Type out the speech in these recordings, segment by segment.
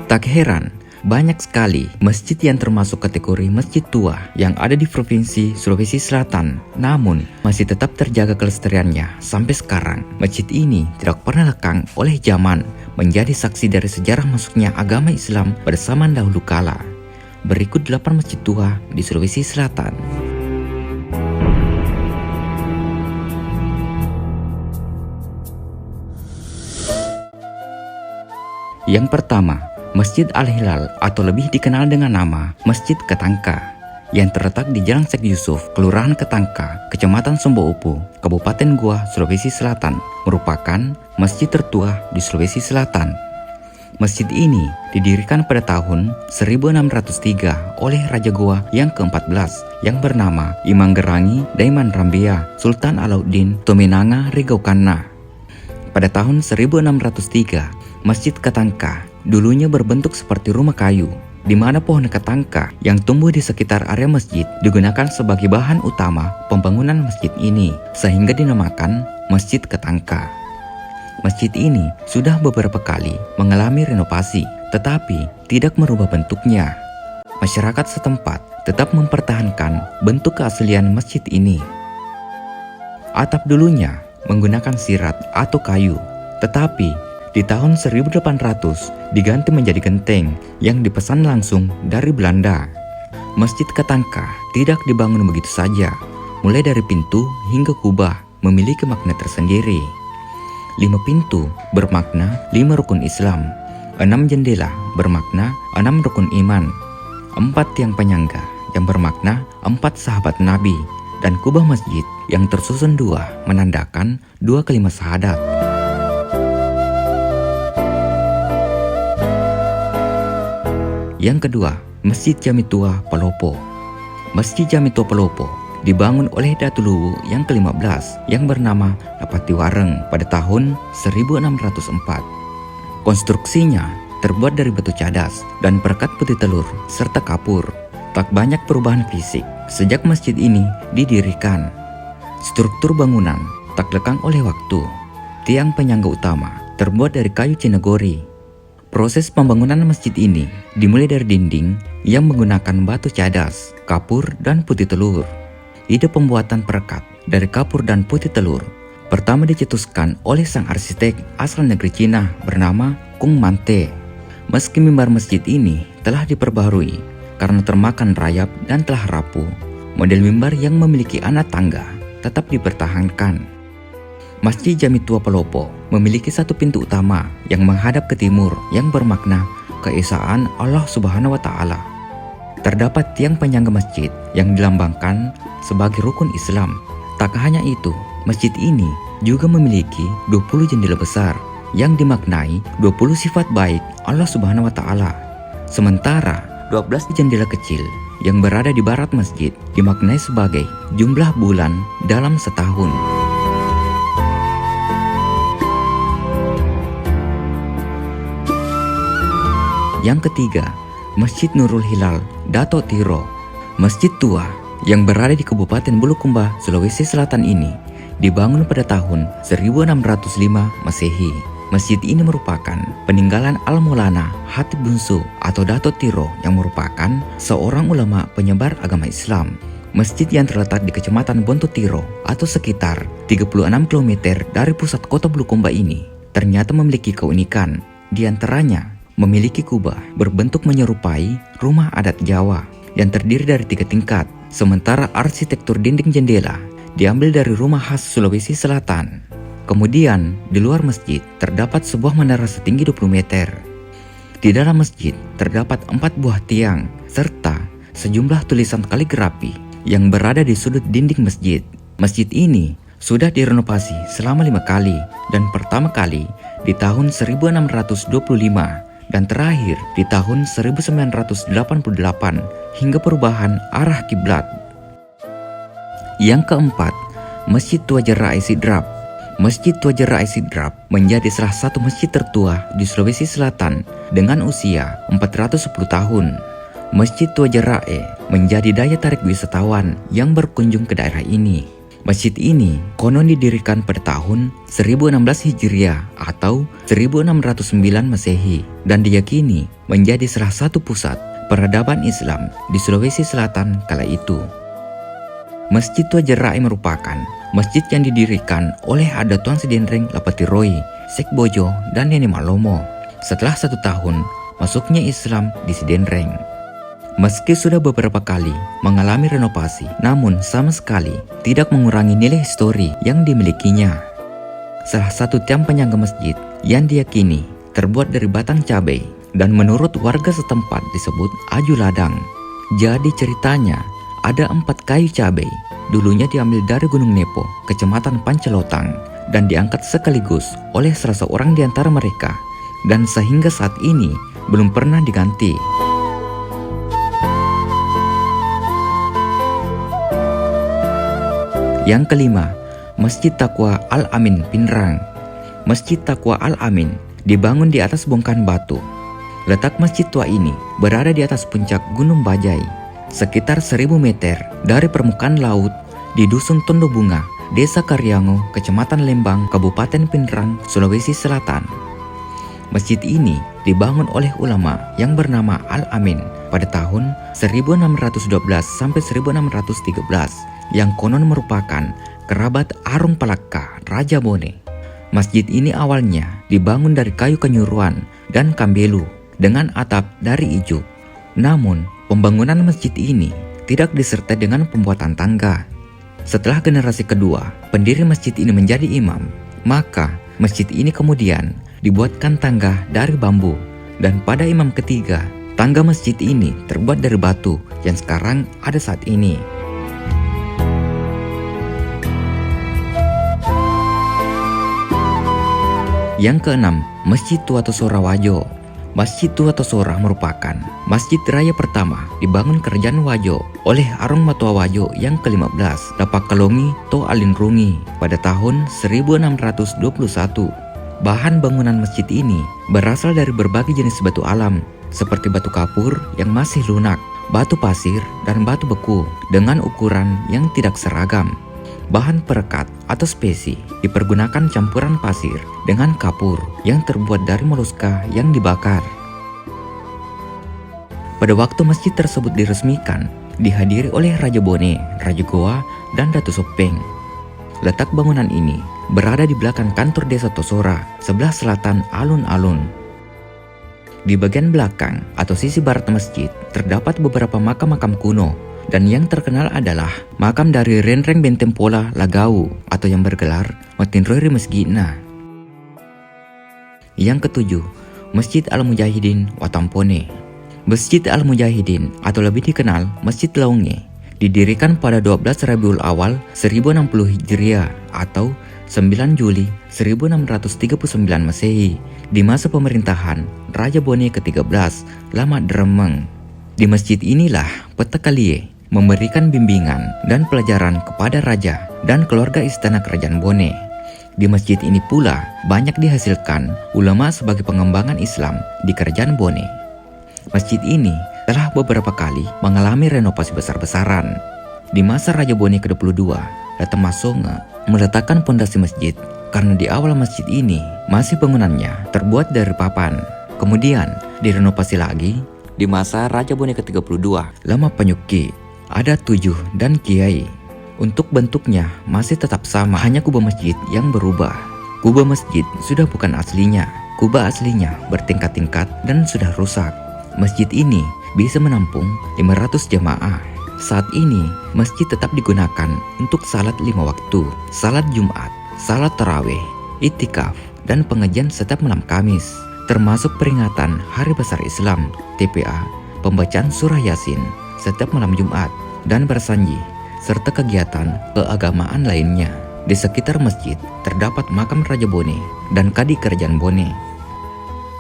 Tak heran, banyak sekali masjid yang termasuk kategori masjid tua yang ada di Provinsi Sulawesi Selatan, namun masih tetap terjaga kelestariannya sampai sekarang. Masjid ini tidak pernah lekang oleh zaman, menjadi saksi dari sejarah masuknya agama Islam pada zaman dahulu kala. Berikut 8 masjid tua di Sulawesi Selatan. Yang pertama, Masjid Al-Hilal atau lebih dikenal dengan nama Masjid Ketangka yang terletak di Jalan Syekh Yusuf, Kelurahan Ketangka, Kecamatan Somboupu, Kabupaten Goa, Sulawesi Selatan, merupakan masjid tertua di Sulawesi Selatan. Masjid ini didirikan pada tahun 1603 oleh Raja Goa yang ke-14 yang bernama Imanggerangi Daiman Rambia Sultan Alauddin Tominanga Rigaukana. Pada tahun 1603, Masjid Ketangka dulunya berbentuk seperti rumah kayu, di mana pohon ketangka yang tumbuh di sekitar area masjid digunakan sebagai bahan utama pembangunan masjid ini, sehingga dinamakan Masjid Ketangka. Masjid ini sudah beberapa kali mengalami renovasi, tetapi tidak merubah bentuknya. Masyarakat setempat tetap mempertahankan bentuk keaslian masjid ini. Atap dulunya menggunakan sirat atau kayu, tetapi di tahun 1800 diganti menjadi genteng yang dipesan langsung dari Belanda. Masjid Ketangka tidak dibangun begitu saja. Mulai dari pintu hingga kubah memiliki makna tersendiri. 5 pintu bermakna 5 rukun Islam, 6 jendela bermakna 6 rukun iman, 4 tiang penyangga yang bermakna 4 sahabat Nabi, dan kubah masjid yang tersusun 2 menandakan 2 kalimat syahadat. Yang kedua, Masjid Jami Tua Palopo. Masjid Jami Tua Palopo dibangun oleh Datu Luwu yang ke-15 yang bernama Lapati Wareng pada tahun 1604. Konstruksinya terbuat dari batu cadas dan perekat putih telur serta kapur. Tak banyak perubahan fisik sejak masjid ini didirikan. Struktur bangunan tak lekang oleh waktu. Tiang penyangga utama terbuat dari kayu cinegori. Proses pembangunan masjid ini dimulai dari dinding yang menggunakan batu cadas, kapur, dan putih telur. Ide pembuatan perekat dari kapur dan putih telur pertama dicetuskan oleh sang arsitek asal negeri Cina bernama Kung Mante. Meski mimbar masjid ini telah diperbaharui karena termakan rayap dan telah rapuh, model mimbar yang memiliki anak tangga tetap dipertahankan. Masjid Jami Tua Palopo memiliki 1 pintu utama yang menghadap ke timur yang bermakna keesaan Allah Subhanahu wa Ta'ala. Terdapat tiang penyangga masjid yang dilambangkan sebagai rukun Islam. Tak hanya itu, masjid ini juga memiliki 20 jendela besar yang dimaknai 20 sifat baik Allah Subhanahu wa Ta'ala. Sementara 12 jendela kecil yang berada di barat masjid dimaknai sebagai jumlah bulan dalam setahun. Yang ketiga, Masjid Nurul Hilal Dato Tiro. Masjid tua yang berada di Kabupaten Bulukumba, Sulawesi Selatan ini dibangun pada tahun 1605 Masehi. Masjid ini merupakan peninggalan Al-Maulana Hatib Bunsu atau Dato Tiro yang merupakan seorang ulama penyebar agama Islam. Masjid yang terletak di Kecamatan Bontotiro atau sekitar 36 km dari pusat kota Bulukumba ini ternyata memiliki keunikan. Di antaranya memiliki kubah berbentuk menyerupai rumah adat Jawa yang terdiri dari 3 tingkat, sementara arsitektur dinding jendela diambil dari rumah khas Sulawesi Selatan. Kemudian di luar masjid terdapat sebuah menara setinggi 20 meter. Di dalam masjid terdapat 4 buah tiang serta sejumlah tulisan kaligrafi yang berada di sudut dinding masjid. Masjid ini sudah direnovasi selama 5 kali dan pertama kali di tahun 1625 dan terakhir di tahun 1988 hingga perubahan arah kiblat. Yang keempat, Masjid Tua Jerai Sidrap. Masjid Tua Jerai Sidrap menjadi salah satu masjid tertua di Sulawesi Selatan dengan usia 410 tahun. Masjid Tua Jerai menjadi daya tarik wisatawan yang berkunjung ke daerah ini. Masjid ini konon didirikan pada tahun 1016 Hijriah atau 1609 Masehi dan diyakini menjadi salah satu pusat peradaban Islam di Sulawesi Selatan kala itu. Masjid Tua Jerai merupakan masjid yang didirikan oleh Adatuan Sedenreng Lapatiroi, Sek Bojo, dan Neni Malomo setelah 1 tahun masuknya Islam di Sedenreng. Meski sudah beberapa kali mengalami renovasi, namun sama sekali tidak mengurangi nilai histori yang dimilikinya. Salah satu tiang penyangga masjid yang diyakini terbuat dari batang cabai dan menurut warga setempat disebut aju ladang. Jadi ceritanya ada 4 kayu cabai, dulunya diambil dari Gunung Nepo, Kecamatan Pancalotang, dan diangkat sekaligus oleh salah seorang di antara mereka, dan sehingga saat ini belum pernah diganti. Yang kelima, Masjid Taqwa Al-Amin Pinrang. Masjid Taqwa Al-Amin dibangun di atas bongkahan batu. Letak masjid tua ini berada di atas puncak Gunung Bajai, sekitar 1000 meter dari permukaan laut di Dusun Tondo Bunga, Desa Karyango, Kecamatan Lembang, Kabupaten Pinrang, Sulawesi Selatan. Masjid ini dibangun oleh ulama yang bernama Al-Amin pada tahun 1612 sampai 1613 yang konon merupakan kerabat Arung Palaka, Raja Bone. Masjid ini awalnya dibangun dari kayu kenyuruan dan kambelu dengan atap dari ijuk. Namun, pembangunan masjid ini tidak disertai dengan pembuatan tangga. Setelah generasi kedua, pendiri masjid ini menjadi imam, maka masjid ini kemudian dibuatkan tangga dari bambu. Dan pada imam ketiga, tangga masjid ini terbuat dari batu yang sekarang ada saat ini. Yang keenam, Masjid Tua Tosora Wajo. Masjid Tua Tosora merupakan masjid raya pertama dibangun Kerajaan Wajo oleh Arung Matua Wajo yang ke-15, Dapak Kalongi To Alinrungi pada tahun 1621. Bahan bangunan masjid ini berasal dari berbagai jenis batu alam seperti batu kapur yang masih lunak, batu pasir, dan batu beku dengan ukuran yang tidak seragam. Bahan perekat atau spesi dipergunakan campuran pasir dengan kapur yang terbuat dari moluska yang dibakar. Pada waktu masjid tersebut diresmikan, dihadiri oleh Raja Bone, Raja Goa, dan Datu Sopeng. Letak bangunan ini berada di belakang kantor desa Tosora, sebelah selatan alun-alun. Di bagian belakang atau sisi barat masjid terdapat beberapa makam-makam kuno, dan yang terkenal adalah makam dari Renreng Bentempola Lagau atau yang bergelar Matinroi Rimesgina. Yang ketujuh, Masjid Al-Mujahidin Watampone. Masjid Al-Mujahidin atau lebih dikenal Masjid Launge didirikan pada 12 Rabiul Awal 1060 Hijriah atau 9 Juli 1639 Masehi di masa pemerintahan Raja Bone ke-13 Lama Dremeng. Di masjid inilah Petakalie memberikan bimbingan dan pelajaran kepada raja dan keluarga istana kerajaan Bone. Di masjid ini pula banyak dihasilkan ulama sebagai pengembangan Islam di kerajaan Bone. Masjid ini telah beberapa kali mengalami renovasi besar-besaran. Di masa Raja Bone ke-22, Datang Masonga meletakkan pondasi masjid karena di awal masjid ini masih bangunannya terbuat dari papan. Kemudian direnovasi lagi di masa Raja Bone ke-32, Lama Panyuki. Ada 7 dan kiai. Untuk bentuknya masih tetap sama, hanya kubah masjid yang berubah. Kubah masjid sudah bukan aslinya. Kubah aslinya bertingkat-tingkat dan sudah rusak. Masjid ini bisa menampung 500 jamaah. Saat ini masjid tetap digunakan untuk salat 5 waktu, salat Jumat, salat tarawih, itikaf, dan pengajian setiap malam Kamis, termasuk peringatan Hari Besar Islam (TPA), pembacaan surah Yasin setiap malam Jumat, dan bersanji, serta kegiatan keagamaan lainnya. Di sekitar masjid terdapat makam Raja Bone dan Kadi Kerajaan Bone.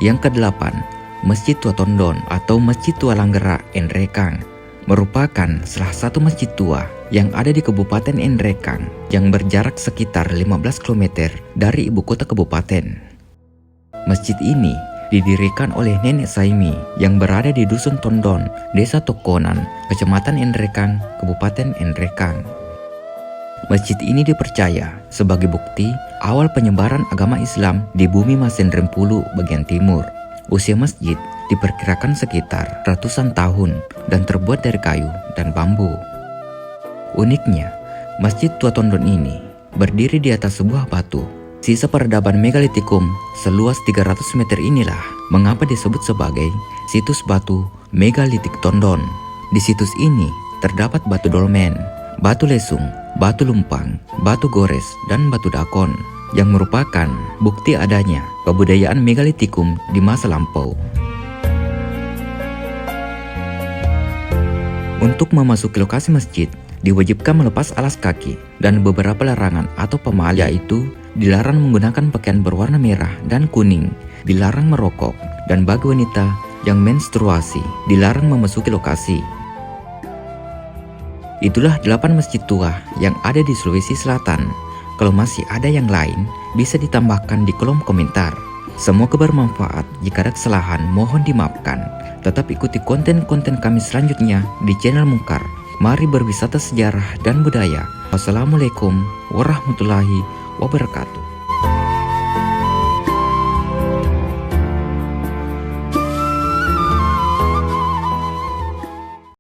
Yang kedelapan, Masjid Tua Tondon atau Masjid Tua Langgera Enrekang merupakan salah satu masjid tua yang ada di Kabupaten Enrekang yang berjarak sekitar 15 km dari ibu kota kabupaten. Masjid ini didirikan oleh Nenek Saimi yang berada di Dusun Tondon, Desa Tokonan, Kecamatan Enrekang, Kabupaten Enrekang. Masjid ini dipercaya sebagai bukti awal penyebaran agama Islam di bumi Masen Rempulu bagian timur. Usia masjid diperkirakan sekitar ratusan tahun dan terbuat dari kayu dan bambu. Uniknya, Masjid Tua Tondon ini berdiri di atas sebuah batu. Sisa peradaban megalitikum seluas 300 meter inilah mengapa disebut sebagai situs batu megalitik Tondon. Di situs ini terdapat batu dolmen, batu lesung, batu lumpang, batu gores, dan batu dakon yang merupakan bukti adanya kebudayaan megalitikum di masa lampau. Untuk memasuki lokasi masjid, diwajibkan melepas alas kaki dan beberapa larangan atau pemalas, yaitu dilarang menggunakan pakaian berwarna merah dan kuning, dilarang merokok, dan bagi wanita yang menstruasi dilarang memasuki lokasi. Itulah 8 masjid tua yang ada di Sulawesi Selatan. Kalau masih ada yang lain, bisa ditambahkan di kolom komentar. Semoga bermanfaat. Jika ada kesalahan, mohon dimaafkan. Tetap ikuti konten-konten kami selanjutnya di channel Mungkar. Mari berwisata sejarah dan budaya. Wassalamualaikum warahmatullahi wabarakatuh.